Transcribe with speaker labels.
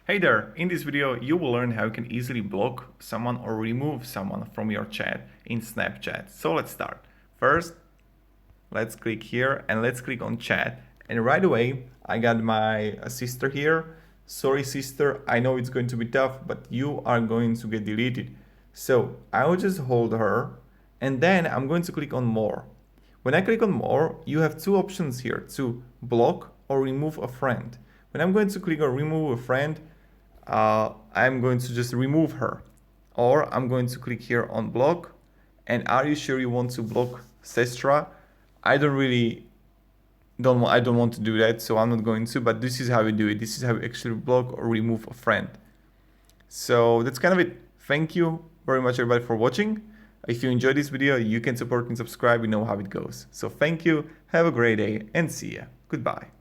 Speaker 1: Hey there, in this video you will learn how you can easily block someone or remove someone from your chat in Snapchat. So let's start. First, let's click here and let's click on chat. And right away, I got my sister here. Sorry sister, I know it's going to be tough, but you are going to get deleted. So I will just hold her and then I'm going to click on more. When I click on more, you have two options here to block or remove a friend. When I'm going to click on remove a friend, I'm going to just remove her, or I'm going to click here on block. And are you sure you want to block Sestra? I don't want to do that, so I'm not going to, but this is how you do it. This is how you actually block or remove a friend. So that's kind of it. Thank you very much everybody for watching. If you enjoyed this video, you can support and subscribe. You know how it goes. So thank you, have a great day, and see ya. Goodbye.